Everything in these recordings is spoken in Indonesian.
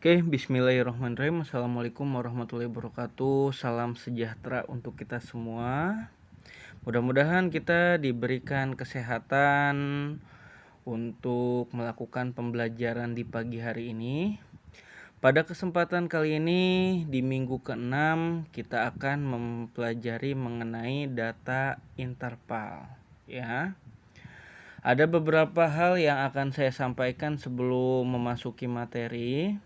Oke, bismillahirrahmanirrahim. Assalamualaikum warahmatullahi wabarakatuh. Salam sejahtera untuk kita semua. Mudah-mudahan kita diberikan kesehatan untuk melakukan pembelajaran di pagi hari ini. Pada kesempatan kali ini di minggu ke-6 kita akan mempelajari mengenai data interval, ya. Ada beberapa hal yang akan saya sampaikan sebelum memasuki materi.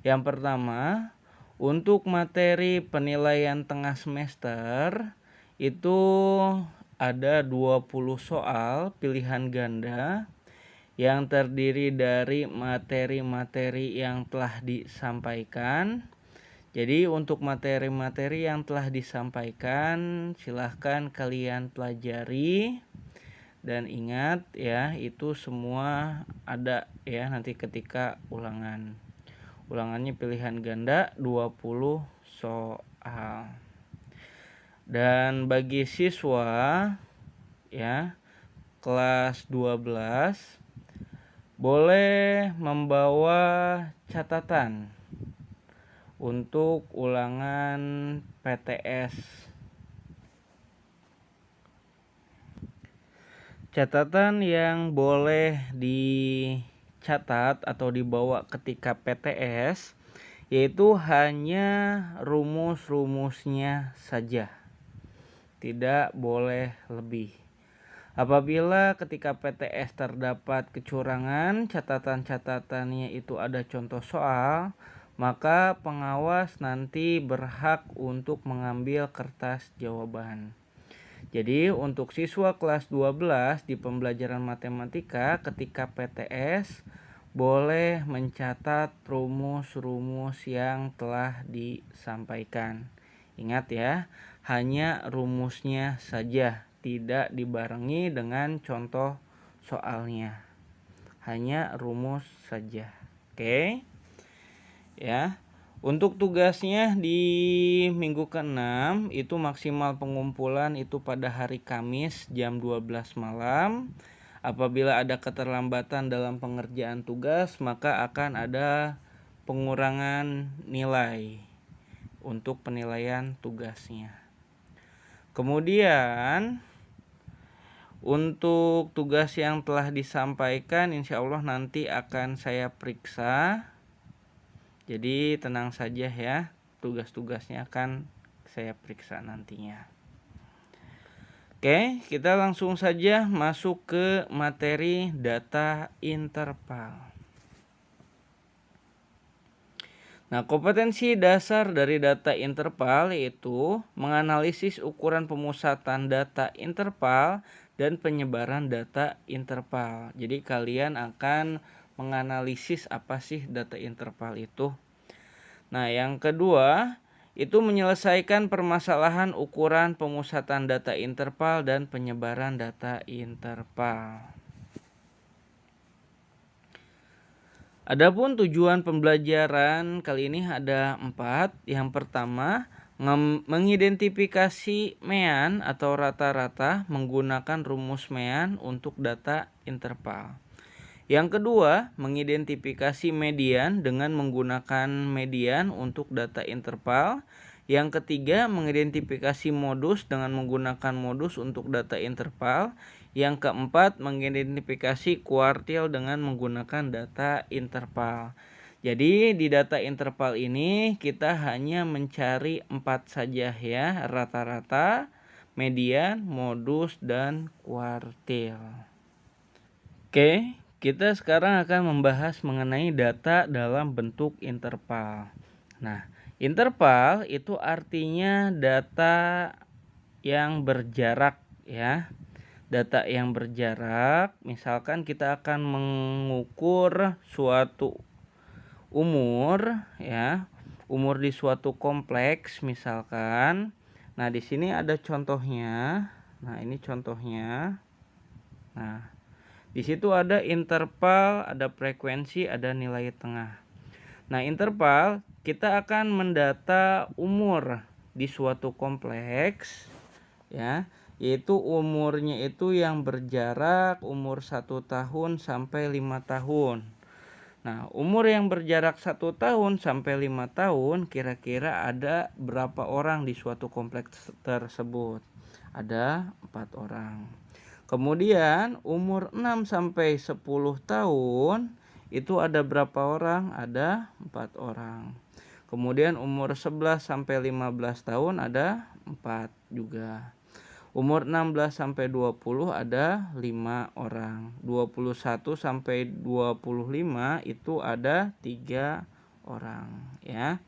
Yang pertama, untuk materi penilaian tengah semester itu ada 20 soal pilihan ganda yang terdiri dari materi-materi yang telah disampaikan. Jadi untuk materi-materi yang telah disampaikan silahkan kalian pelajari. Dan ingat ya, itu semua ada ya nanti ketika ulangan. Ulangannya pilihan ganda 20 soal. Dan bagi siswa ya kelas 12 boleh membawa catatan untuk ulangan PTS. Catatan yang boleh dicatat atau dibawa ketika PTS yaitu hanya rumus-rumusnya saja. Tidak boleh lebih. Apabila ketika PTS terdapat kecurangan, catatan-catatannya itu ada contoh soal, maka pengawas nanti berhak untuk mengambil kertas jawaban. Jadi untuk siswa kelas 12 di pembelajaran matematika ketika PTS boleh mencatat rumus-rumus yang telah disampaikan. Ingat ya, hanya rumusnya saja, tidak dibarengi dengan contoh soalnya. Hanya rumus saja. Oke. Ya. Untuk tugasnya di minggu ke-6 itu maksimal pengumpulan itu pada hari Kamis jam 12 malam. Apabila ada keterlambatan dalam pengerjaan tugas, maka akan ada pengurangan nilai untuk penilaian tugasnya. Kemudian untuk tugas yang telah disampaikan insya Allah nanti akan saya periksa. Jadi tenang saja ya, tugas-tugasnya akan saya periksa nantinya. Oke, kita langsung saja masuk ke materi data interval. Nah, kompetensi dasar dari data interval yaitu menganalisis ukuran pemusatan data interval dan penyebaran data interval. Jadi kalian akan menganalisis apa sih data interval itu. Nah, yang kedua itu menyelesaikan permasalahan ukuran pemusatan data interval dan penyebaran data interval. Adapun tujuan pembelajaran kali ini ada 4. Yang pertama, mengidentifikasi mean atau rata-rata menggunakan rumus mean untuk data interval. Yang kedua, mengidentifikasi median dengan menggunakan median untuk data interval. Yang ketiga, mengidentifikasi modus dengan menggunakan modus untuk data interval. Yang keempat, mengidentifikasi kuartil dengan menggunakan data interval. Jadi di data interval ini kita hanya mencari 4 saja ya, rata-rata, median, modus, dan kuartil. Oke. Kita sekarang akan membahas mengenai data dalam bentuk interval. Nah, interval itu artinya data yang berjarak ya. Data yang berjarak, misalkan kita akan mengukur suatu umur ya. Umur di suatu kompleks misalkan. Nah, di sini ada contohnya. Nah, ini contohnya. Nah, di situ ada interval, ada frekuensi, ada nilai tengah. Nah, interval kita akan mendata umur di suatu kompleks ya, yaitu umurnya itu yang berjarak umur 1 tahun sampai 5 tahun. Nah, umur yang berjarak 1 tahun sampai 5 tahun kira-kira ada berapa orang di suatu kompleks tersebut? Ada 4 orang. Kemudian umur 6 sampai 10 tahun itu ada berapa orang? Ada 4 orang. Kemudian umur 11 sampai 15 tahun ada 4 juga. Umur 16 sampai 20 ada 5 orang. 21 sampai 25 itu ada 3 orang, ya.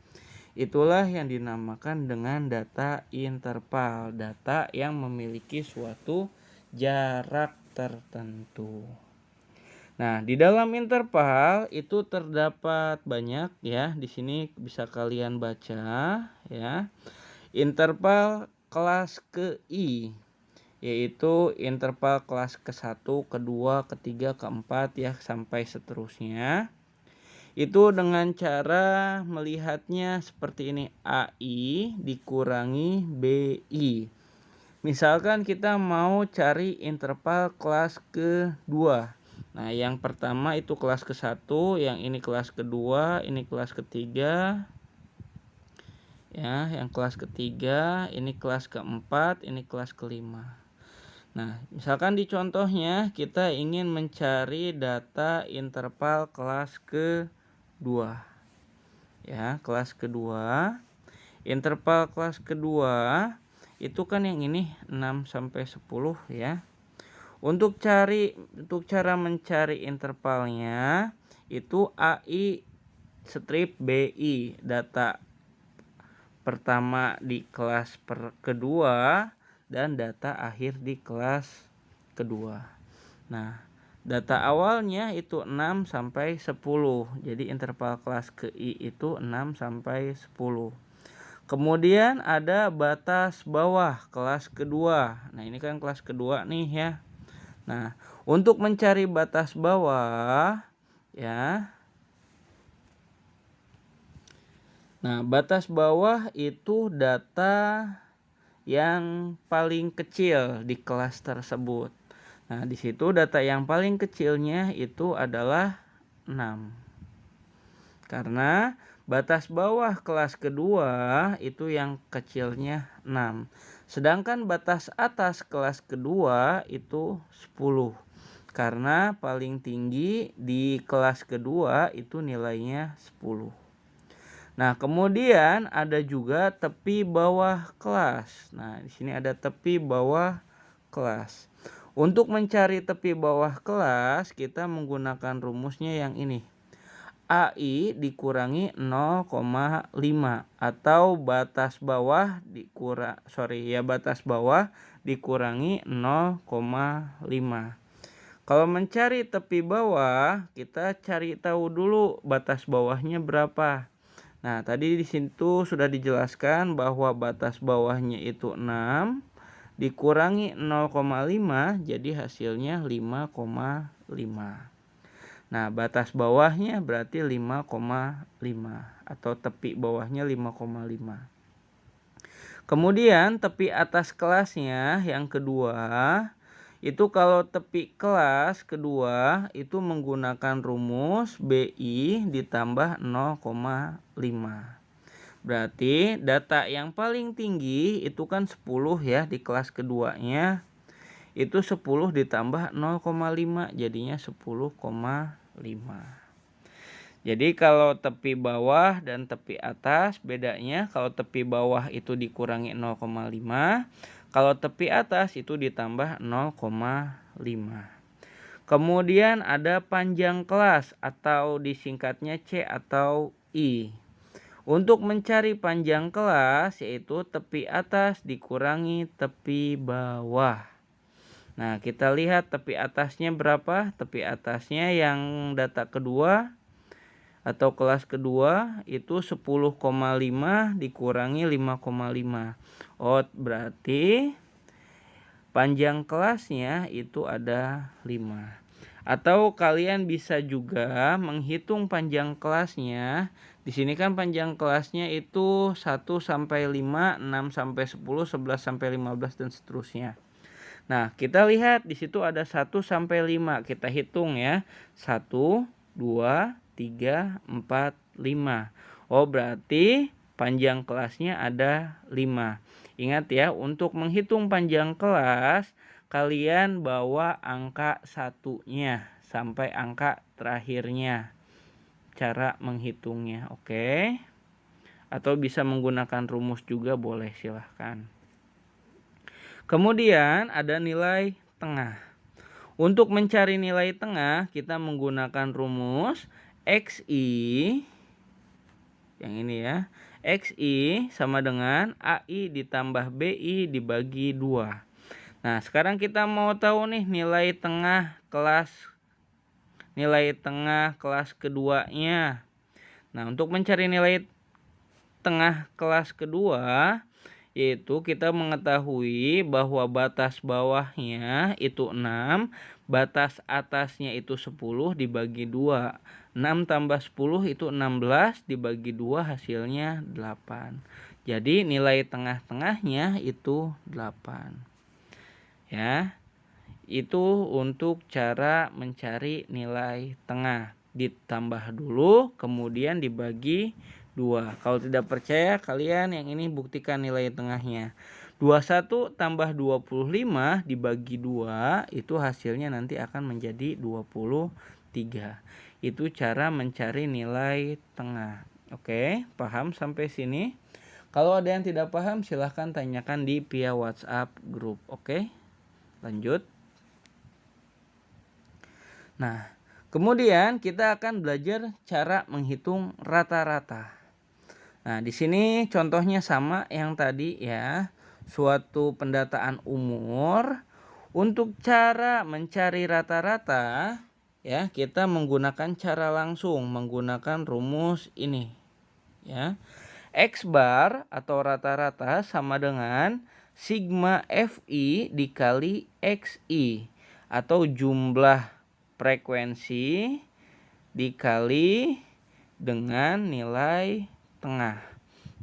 Itulah yang dinamakan dengan data interval, data yang memiliki suatu jarak tertentu. Nah, di dalam interval itu terdapat banyak, ya. Di sini bisa kalian baca, ya. Interval kelas ke I, yaitu interval kelas ke-1, kedua, ketiga, keempat, ya, sampai seterusnya. Itu dengan cara melihatnya seperti ini, AI dikurangi BI. Misalkan kita mau cari interval kelas kedua. Nah, yang pertama itu kelas ke-1, yang ini kelas kedua, ini kelas ketiga. Ya, yang kelas ketiga, ini kelas keempat, ini kelas kelima. Nah, misalkan di contohnya kita ingin mencari data interval kelas kedua. Ya, kelas kedua. Interval kelas kedua itu kan yang ini 6 sampai 10, ya. Untuk cara mencari intervalnya itu AI strip BI, data pertama di kelas kedua dan data akhir di kelas kedua. Nah, data awalnya itu 6 sampai 10. Jadi interval kelas ke I itu 6 sampai 10. Kemudian ada batas bawah kelas kedua. Nah, ini kan kelas kedua nih, ya. Nah, untuk mencari batas bawah, ya. Nah, batas bawah itu data yang paling kecil di kelas tersebut. Nah, di situ data yang paling kecilnya itu adalah 6. Karena batas bawah kelas kedua itu yang kecilnya 6. Sedangkan batas atas kelas kedua itu 10. Karena paling tinggi di kelas kedua itu nilainya 10. Nah, kemudian ada juga tepi bawah kelas. Nah, di sini ada tepi bawah kelas. Untuk mencari tepi bawah kelas, kita menggunakan rumusnya yang ini. AI dikurangi 0,5 atau batas bawah dikurangi 0,5. Kalau mencari tepi bawah, kita cari tahu dulu batas bawahnya berapa. Nah, tadi di situ sudah dijelaskan bahwa batas bawahnya itu 6 dikurangi 0,5 jadi hasilnya 5,5. Nah, batas bawahnya berarti 5,5 atau tepi bawahnya 5,5. Kemudian tepi atas kelasnya yang kedua, itu kalau tepi kelas kedua itu menggunakan rumus BI ditambah 0,5. Berarti data yang paling tinggi itu kan 10, ya, di kelas keduanya. Itu 10 ditambah 0,5 jadinya 10,5. Jadi kalau tepi bawah dan tepi atas bedanya, kalau tepi bawah itu dikurangi 0,5, kalau tepi atas itu ditambah 0,5. Kemudian ada panjang kelas atau disingkatnya C atau I. Untuk mencari panjang kelas yaitu tepi atas dikurangi tepi bawah. Nah, kita lihat tepi atasnya berapa? Tepi atasnya yang data kedua atau kelas kedua itu 10,5 dikurangi 5,5. Oh, berarti panjang kelasnya itu ada 5. Atau kalian bisa juga menghitung panjang kelasnya. Di sini kan panjang kelasnya itu 1 sampai 5, 6 sampai 10, 11 sampai 15 dan seterusnya. Nah, kita lihat di situ ada 1 sampai 5. Kita hitung, ya. 1, 2, 3, 4, 5. Oh, berarti panjang kelasnya ada 5. Ingat ya, untuk menghitung panjang kelas, kalian bawa angka satunya sampai angka terakhirnya. Cara menghitungnya, oke? Atau bisa menggunakan rumus juga boleh, silahkan. Kemudian ada nilai tengah. Untuk mencari nilai tengah, kita menggunakan rumus XI. Yang ini ya. XI sama dengan AI ditambah BI dibagi 2. Nah, sekarang kita mau tahu nih nilai tengah kelas keduanya. Nah, untuk mencari nilai tengah kelas kedua, yaitu kita mengetahui bahwa batas bawahnya itu 6, batas atasnya itu 10 dibagi 2. 6 tambah 10 itu 16 dibagi 2 hasilnya 8. Jadi nilai tengah-tengahnya itu 8. Ya. Itu untuk cara mencari nilai tengah. Ditambah dulu kemudian dibagi 2. Kalau tidak percaya, kalian yang ini buktikan nilai tengahnya. 21 tambah 25 dibagi 2 itu hasilnya nanti akan menjadi 23. Itu cara mencari nilai tengah. Oke, paham sampai sini? Kalau ada yang tidak paham silahkan tanyakan di via WhatsApp grup. Oke, lanjut. Nah, kemudian kita akan belajar cara menghitung rata-rata. Nah, di sini contohnya sama yang tadi ya, suatu pendataan umur. Untuk cara mencari rata-rata, ya, kita menggunakan cara langsung, menggunakan rumus ini. Ya. X bar atau rata-rata sama dengan sigma Fi dikali Xi atau jumlah frekuensi dikali dengan nilai tengah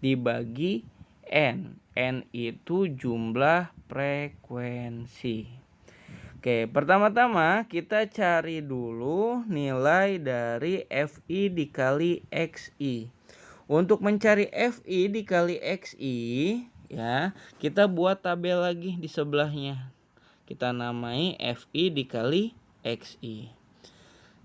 dibagi N. N itu jumlah frekuensi. Oke, pertama-tama kita cari dulu nilai dari Fi dikali Xi. Untuk mencari Fi dikali Xi, ya, kita buat tabel lagi di sebelahnya. Kita namai Fi dikali Xi.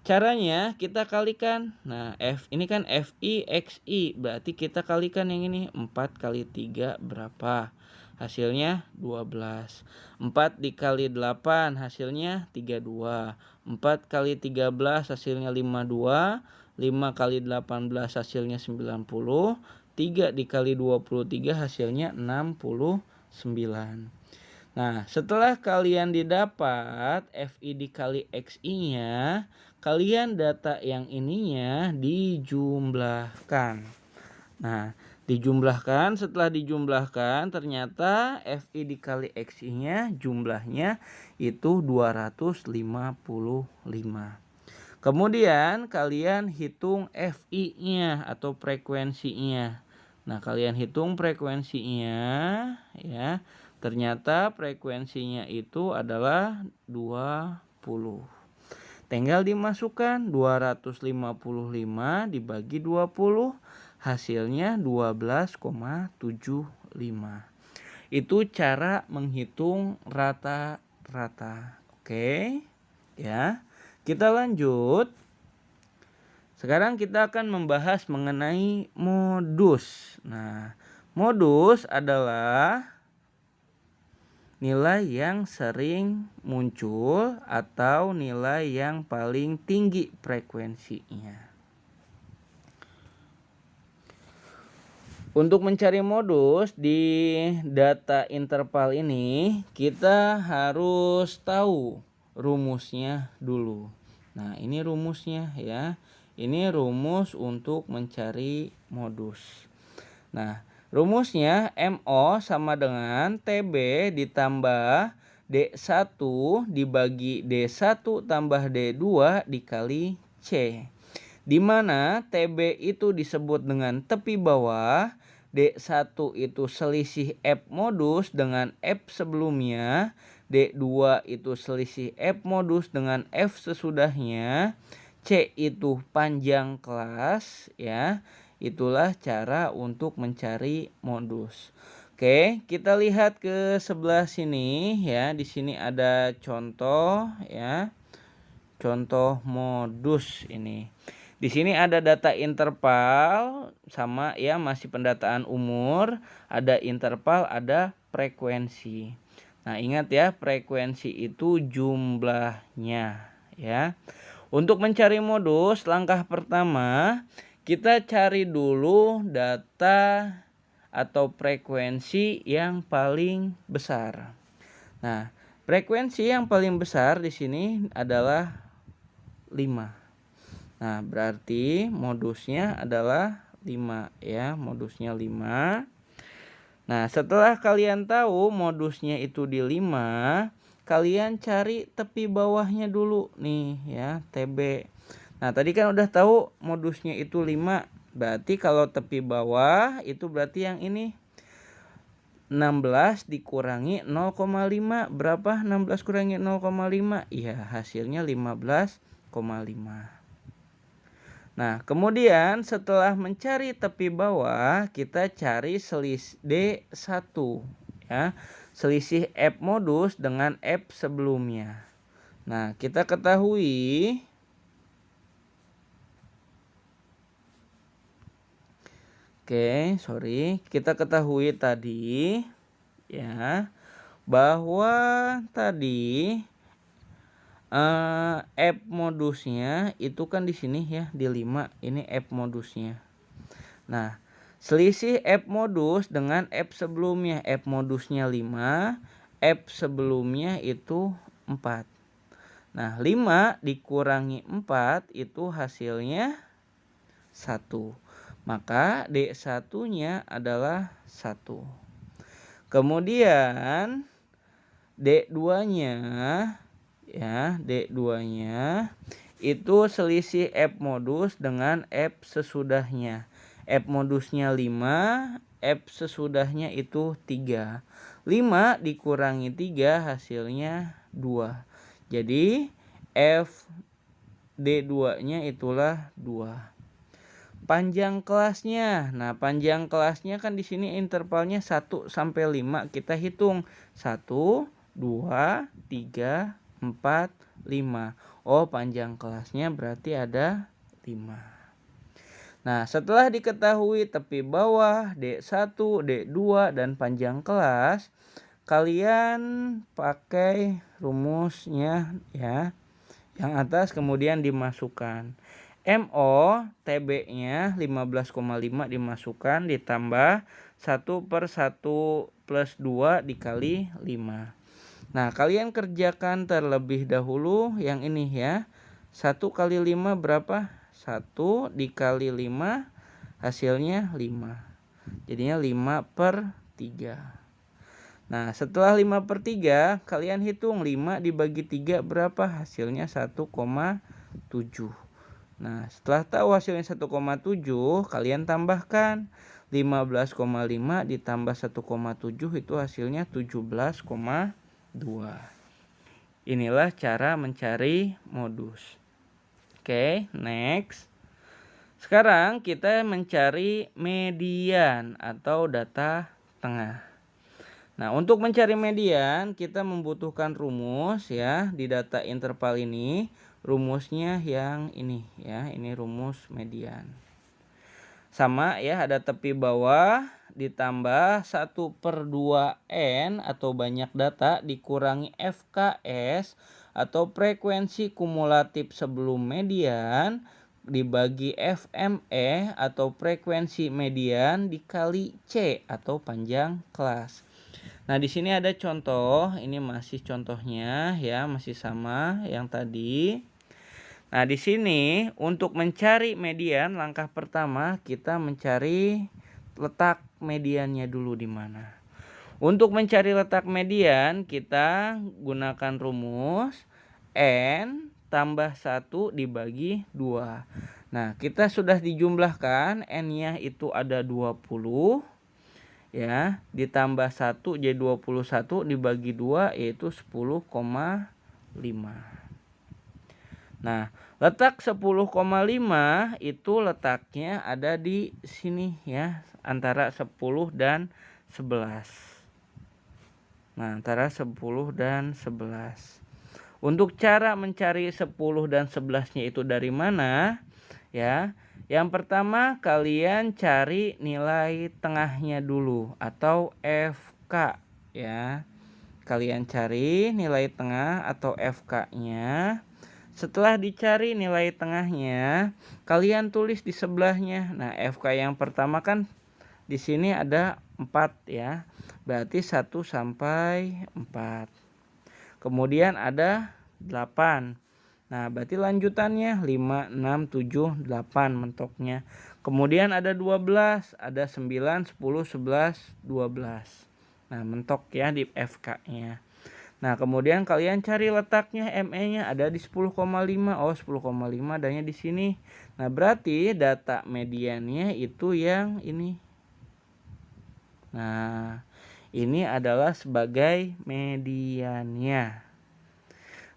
Caranya kita kalikan. Nah, ini kan Fi Xi. Berarti kita kalikan yang ini. 4 kali 3 berapa? Hasilnya 12. 4 dikali 8 hasilnya 32. 4 kali 13 hasilnya 52. 5 kali 18 hasilnya 90. 3 dikali 23 hasilnya 69. Nah, setelah kalian didapat Fi dikali Xi-nya, kalian data yang ininya dijumlahkan. Nah, dijumlahkan, setelah dijumlahkan ternyata Fi dikali Xi-nya jumlahnya itu 255. Kemudian kalian hitung Fi-nya atau frekuensinya. Nah, kalian hitung frekuensinya ya. Ternyata frekuensinya itu adalah 20. Tinggal dimasukkan 255 dibagi 20 hasilnya 12,75. Itu cara menghitung rata-rata. Oke, ya. Kita lanjut. Sekarang kita akan membahas mengenai modus. Nah, modus adalah nilai yang sering muncul atau nilai yang paling tinggi frekuensinya. Untuk mencari modus di data interval ini, kita harus tahu rumusnya dulu. Nah, ini rumusnya ya. Ini rumus untuk mencari modus. Nah, rumusnya MO sama dengan TB ditambah D1 dibagi D1 tambah D2 dikali C. Di mana TB itu disebut dengan tepi bawah, D1 itu selisih F modus dengan F sebelumnya, D2 itu selisih F modus dengan F sesudahnya, C itu panjang kelas ya. Itulah cara untuk mencari modus. Oke, kita lihat ke sebelah sini ya. Di sini ada contoh ya. Contoh modus ini. Di sini ada data interval sama ya, masih pendataan umur, ada interval, ada frekuensi. Nah, ingat ya, frekuensi itu jumlahnya ya. Untuk mencari modus, langkah pertama kita cari dulu data atau frekuensi yang paling besar. Nah, frekuensi yang paling besar di sini adalah 5. Nah, berarti modusnya adalah 5 ya, modusnya 5. Nah, setelah kalian tahu modusnya itu di 5, kalian cari tepi bawahnya dulu nih ya, TB. Nah, tadi kan udah tahu modusnya itu 5. Berarti kalau tepi bawah itu berarti yang ini 16 dikurangi 0,5. Berapa 16 kurangi 0,5? Iya, hasilnya 15,5. Nah, kemudian setelah mencari tepi bawah, kita cari selisih D1 ya. Selisih F modus dengan F sebelumnya. Nah, kita ketahui kita ketahui tadi ya bahwa tadi F modusnya itu kan di sini ya, di 5, ini F modusnya. Nah, selisih F modus dengan F sebelumnya, F modusnya 5, F sebelumnya itu 4. Nah, 5 dikurangi 4 itu hasilnya 1. Maka D1-nya adalah 1. Kemudian D2-nya ya, D2-nya itu selisih F modus dengan F sesudahnya. F modusnya 5, F sesudahnya itu 3. 5 dikurangi 3 hasilnya 2. Jadi F D2-nya itulah 2. Panjang kelasnya. Nah, panjang kelasnya kan di sini intervalnya 1 sampai 5. Kita hitung 1, 2, 3, 4, 5. Oh, panjang kelasnya berarti ada 5. Nah, setelah diketahui tepi bawah, D1, D2, dan panjang kelas, kalian pakai rumusnya ya. Yang atas kemudian dimasukkan. MO TB-nya 15,5 dimasukkan, ditambah 1/1 plus 2 dikali 5. Nah, kalian kerjakan terlebih dahulu yang ini ya. 1 kali 5 berapa? 1 dikali 5 hasilnya 5. Jadinya 5/3. Nah, setelah 5/3 kalian hitung 5 dibagi 3 berapa? Hasilnya 1,7. Nah, setelah tahu hasilnya 1,7, kalian tambahkan 15,5 ditambah 1,7 itu hasilnya 17,2. Inilah cara mencari modus. Oke, next. Sekarang kita mencari median atau data tengah. Nah, untuk mencari median kita membutuhkan rumus ya. Di data interval ini rumusnya yang ini ya, ini rumus median. Sama ya, ada tepi bawah ditambah 1/2N atau banyak data dikurangi FKS atau frekuensi kumulatif sebelum median dibagi FME atau frekuensi median dikali C atau panjang kelas. Nah, di sini ada contoh, ini masih contohnya ya, masih sama yang tadi. Nah, di sini untuk mencari median, langkah pertama kita mencari letak mediannya dulu di mana. Untuk mencari letak median, kita gunakan rumus N tambah 1 dibagi 2. Nah, kita sudah dijumlahkan, N-nya itu ada 20. Ya, ditambah 1 jadi 21 dibagi 2 yaitu 10,5. Nah, letak 10,5 itu letaknya ada di sini ya, antara 10 dan 11. Nah, antara 10 dan 11. Untuk cara mencari 10 dan 11-nya itu dari mana? Ya. Yang pertama kalian cari nilai tengahnya dulu atau FK ya. Kalian cari nilai tengah atau FK-nya. Setelah dicari nilai tengahnya, kalian tulis di sebelahnya. Nah, FK yang pertama kan di sini ada 4 ya. Berarti 1 sampai 4. Kemudian ada 8. Nah, berarti lanjutannya 5, 6, 7, 8 mentoknya. Kemudian ada 12, ada 9, 10, 11, 12. Nah, mentok ya di FK-nya. Nah, kemudian kalian cari letaknya ME-nya ada di 10,5. Oh, 10,5 adanya di sini. Nah, berarti data mediannya itu yang ini. Nah, ini adalah sebagai mediannya.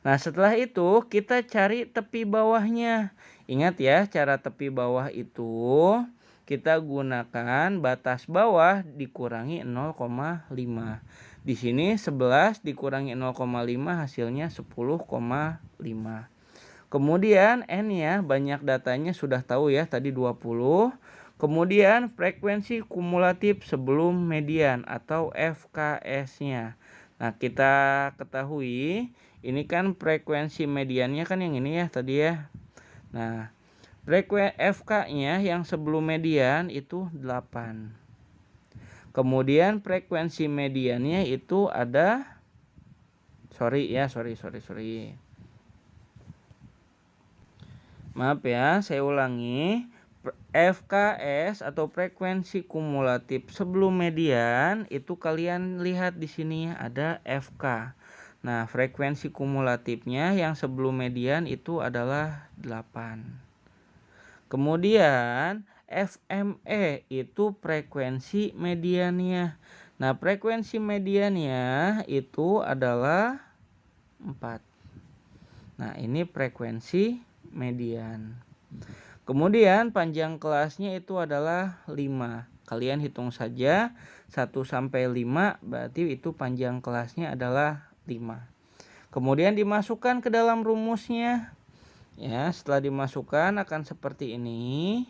Nah, setelah itu kita cari tepi bawahnya. Ingat ya, cara tepi bawah itu kita gunakan batas bawah dikurangi 0,5. Di sini 11 dikurangi 0,5 hasilnya 10,5. Kemudian N-nya banyak datanya sudah tahu ya, tadi 20. Kemudian frekuensi kumulatif sebelum median atau FKS-nya. Nah, kita ketahui ini kan frekuensi mediannya kan yang ini ya tadi ya. Nah, frekuensi FK-nya yang sebelum median itu 8. Kemudian frekuensi mediannya itu ada sorry. Maaf ya, saya ulangi. FKS atau frekuensi kumulatif sebelum median itu kalian lihat di sini ada FK. Nah, frekuensi kumulatifnya yang sebelum median itu adalah 8. Kemudian FME itu frekuensi mediannya. Nah, frekuensi mediannya itu adalah 4. Nah, ini frekuensi median. Kemudian panjang kelasnya itu adalah 5. Kalian hitung saja 1 sampai 5 berarti itu panjang kelasnya adalah 5. Kemudian dimasukkan ke dalam rumusnya. Ya, setelah dimasukkan akan seperti ini.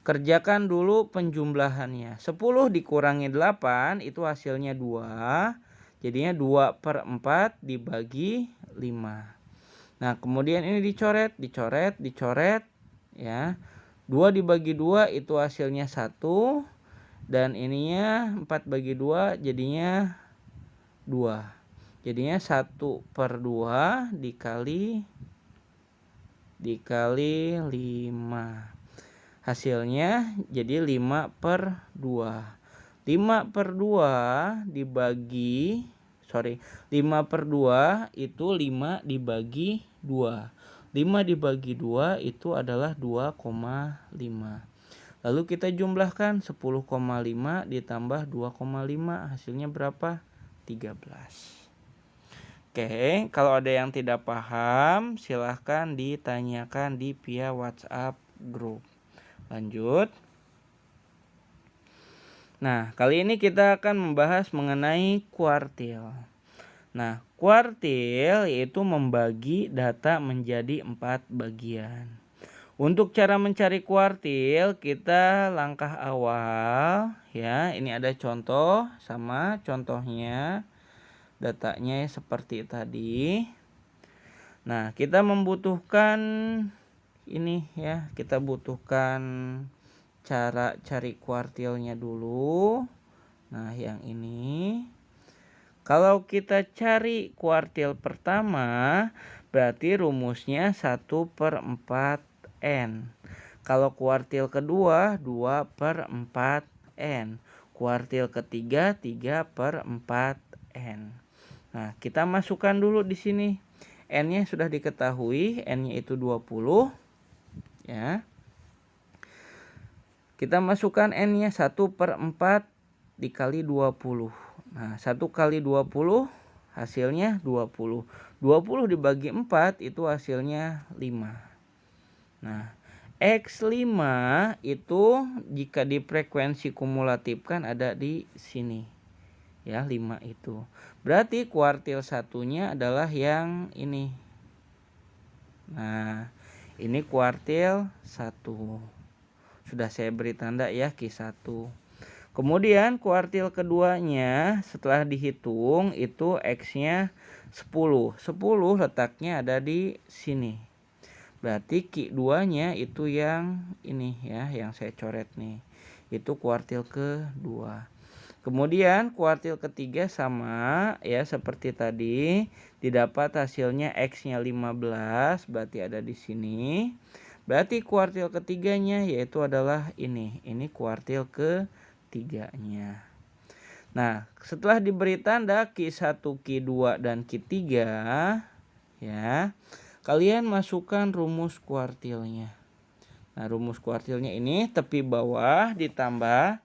Kerjakan dulu penjumlahannya. 10 dikurangi 8 itu hasilnya 2. Jadinya 2/4 dibagi 5. Nah, kemudian ini dicoret ya. 2 dibagi 2 itu hasilnya 1. Dan ininya 4 bagi 2 jadinya 2. Jadinya 1/2 dikali 5. Hasilnya jadi 5/2. 5/2 dibagi 5/2 itu 5 dibagi 2. 5 dibagi 2 itu adalah 2,5. Lalu kita jumlahkan 10,5 ditambah 2,5 hasilnya berapa? 13. Oke, kalau ada yang tidak paham, silahkan ditanyakan di via WhatsApp grup. Lanjut. Nah, kali ini kita akan membahas mengenai kuartil. Nah, kuartil yaitu membagi data menjadi 4 bagian. Untuk cara mencari kuartil, kita langkah awal ya, ini ada contoh sama contohnya. Datanya seperti tadi. Nah, kita membutuhkan ini ya, kita butuhkan cara cari kuartilnya dulu. Nah, yang ini. Kalau kita cari kuartil pertama, berarti rumusnya 1/4N. Kalau kuartil kedua, 2/4N. Kuartil ketiga, 3/4N. Nah, kita masukkan dulu di sini. N-nya sudah diketahui, N-nya itu 20. Ya. Kita masukkan N-nya 1/4 dikali 20. Nah, 1 kali 20 hasilnya 20. 20 dibagi 4 itu hasilnya 5. Nah, X5 itu jika di frekuensi kumulatifkan ada di sini. Ya, 5 itu. Berarti kuartil satunya adalah yang ini. Nah, ini kuartil 1. Sudah saya beri tanda ya Q1. Kemudian kuartil keduanya setelah dihitung itu X-nya 10. 10 letaknya ada di sini. Berarti Q2-nya itu yang ini ya, yang saya coret nih. Itu kuartil kedua. Kemudian kuartil ketiga sama ya seperti tadi, didapat hasilnya X-nya 15, berarti ada di sini. Berarti kuartil ketiganya yaitu adalah ini. Ini kuartil ketiganya. Nah, setelah diberi tanda Q1, Q2 dan Q3 ya, kalian masukkan rumus kuartilnya. Nah, rumus kuartilnya ini tepi bawah ditambah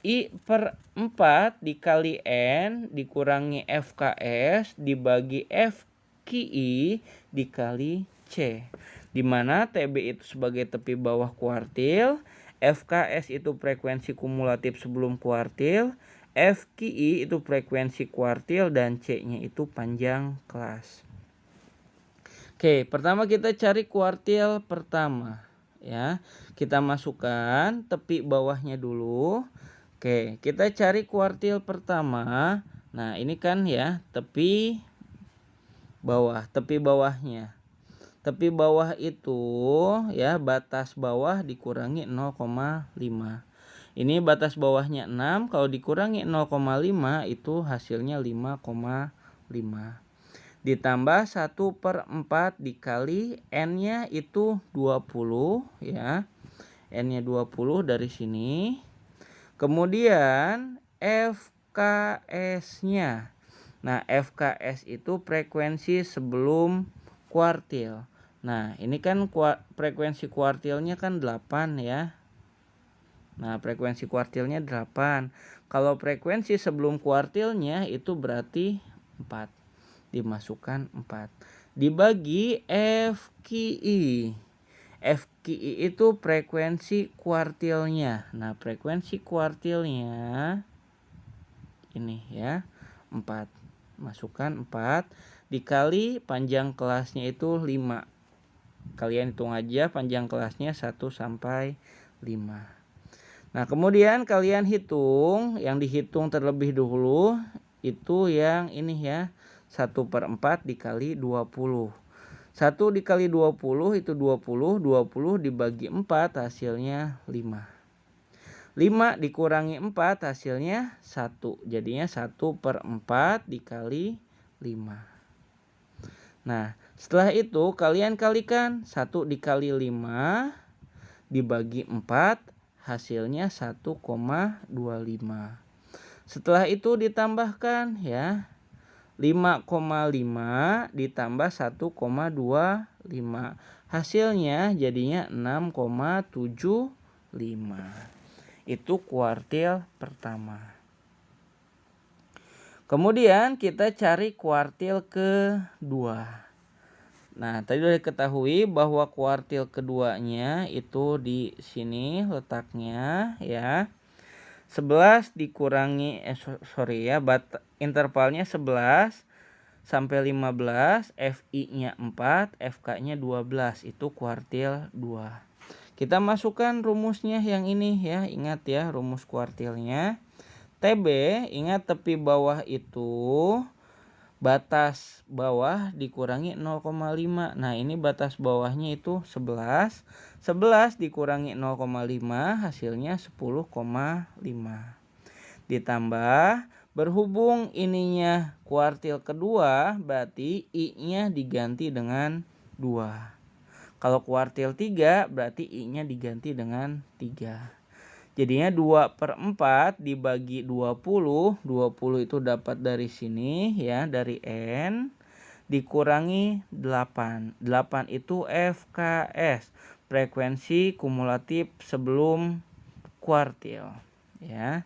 I per 4 dikali N dikurangi FKS dibagi FKI dikali C. Di mana TB itu sebagai tepi bawah kuartil, FKS itu frekuensi kumulatif sebelum kuartil, FKI itu frekuensi kuartil, dan C-nya itu panjang kelas. Oke, pertama kita cari kuartil pertama ya. Kita masukkan tepi bawahnya dulu. Oke, kita cari kuartil pertama. Nah, ini kan ya tepi bawah, tepi bawahnya. Tepi bawah itu ya batas bawah dikurangi 0,5. Ini batas bawahnya 6, kalau dikurangi 0,5 itu hasilnya 5,5. Ditambah 1/4 dikali N-nya itu 20 ya. N-nya 20 dari sini. Kemudian FKS-nya. Nah, FKS itu frekuensi sebelum kuartil. Nah, ini kan frekuensi kuartilnya kan 8 ya. Nah, frekuensi kuartilnya 8. Kalau frekuensi sebelum kuartilnya itu berarti 4. Dimasukkan 4. Dibagi FKI. FKI itu frekuensi kuartilnya. Nah, frekuensi kuartilnya ini ya, 4. Masukkan 4 dikali panjang kelasnya itu 5. Kalian hitung aja panjang kelasnya 1 sampai 5. Nah, kemudian kalian hitung, yang dihitung terlebih dahulu itu yang ini ya, 1/4 dikali 20. 1 dikali 20 itu 20, 20 dibagi 4 hasilnya 5. 5 dikurangi 4 hasilnya 1, jadinya 1/4 dikali 5. Nah, setelah itu kalian kalikan 1 dikali 5 dibagi 4 hasilnya 1,25. Setelah itu ditambahkan ya, 5,5 ditambah 1,25. Hasilnya jadinya 6,75. Itu kuartil pertama. Kemudian kita cari kuartil kedua. Nah, tadi sudah diketahui bahwa kuartil keduanya itu di sini letaknya ya. 11 dikurangi intervalnya 11 sampai 15, FI-nya 4, FK-nya 12, itu kuartil 2. Kita masukkan rumusnya yang ini ya, ingat ya rumus kuartilnya. TB, ingat tepi bawah itu batas bawah dikurangi 0,5. Nah, ini batas bawahnya itu 11. 11 dikurangi 0,5 hasilnya 10,5. Ditambah berhubung ininya kuartil kedua, berarti I-nya diganti dengan 2. Kalau kuartil 3 berarti I-nya diganti dengan 3. Jadinya 2/4 dibagi 20. 20 itu dapat dari sini ya, dari N. Dikurangi 8. 8 itu FKS, frekuensi kumulatif sebelum kuartil ya.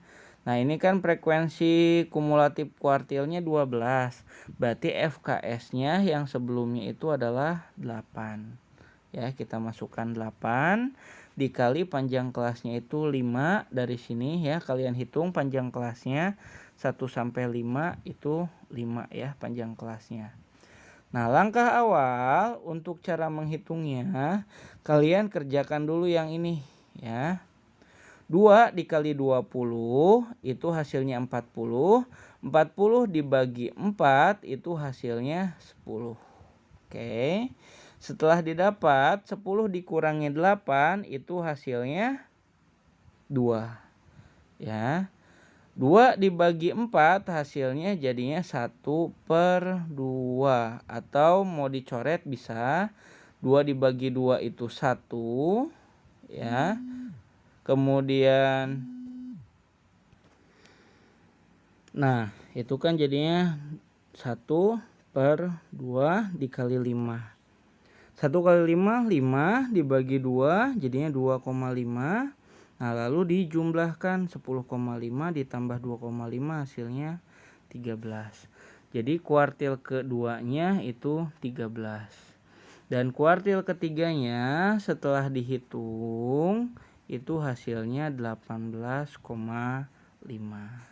Nah, ini kan frekuensi kumulatif kuartilnya 12. Berarti FKS-nya yang sebelumnya itu adalah 8. Ya, kita masukkan 8 dikali panjang kelasnya itu 5 dari sini ya. Kalian hitung panjang kelasnya 1 sampai 5 itu 5 ya panjang kelasnya. Nah, langkah awal untuk cara menghitungnya, kalian kerjakan dulu yang ini ya. 2 dikali 20 itu hasilnya 40. 40 dibagi 4 itu hasilnya 10. Oke. Setelah didapat 10 dikurangi 8 itu hasilnya 2. Ya. 2 dibagi 4 hasilnya jadinya 1/2. Atau mau dicoret bisa 2 dibagi 2 itu 1. Ya. Kemudian nah itu kan jadinya 1/2 dikali 5. 1 kali 5 dibagi 2 jadinya 2,5. Nah, lalu dijumlahkan 10,5 ditambah 2,5 hasilnya 13. Jadi kuartil keduanya itu 13. Dan kuartil ketiganya setelah dihitung itu hasilnya 18,5.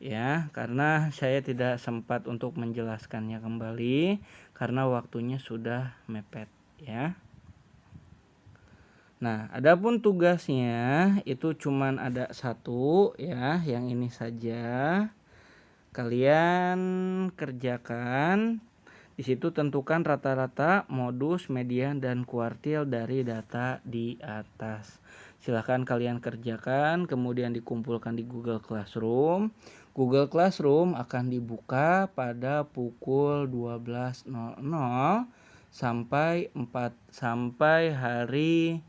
Ya, karena saya tidak sempat untuk menjelaskannya kembali karena waktunya sudah mepet ya. Nah, adapun tugasnya itu cuman ada satu ya, yang ini saja. Kalian kerjakan. Di situ tentukan rata-rata, modus, median, dan kuartil dari data di atas. Silahkan kalian kerjakan, kemudian dikumpulkan di Google Classroom. Google Classroom akan dibuka pada pukul 12.00 sampai hari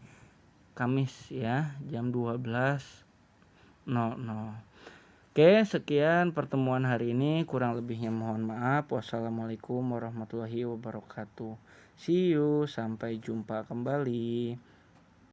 Kamis ya, jam 12.00. Oke, sekian pertemuan hari ini. Kurang lebihnya mohon maaf. Wassalamualaikum warahmatullahi wabarakatuh. See you, sampai jumpa kembali.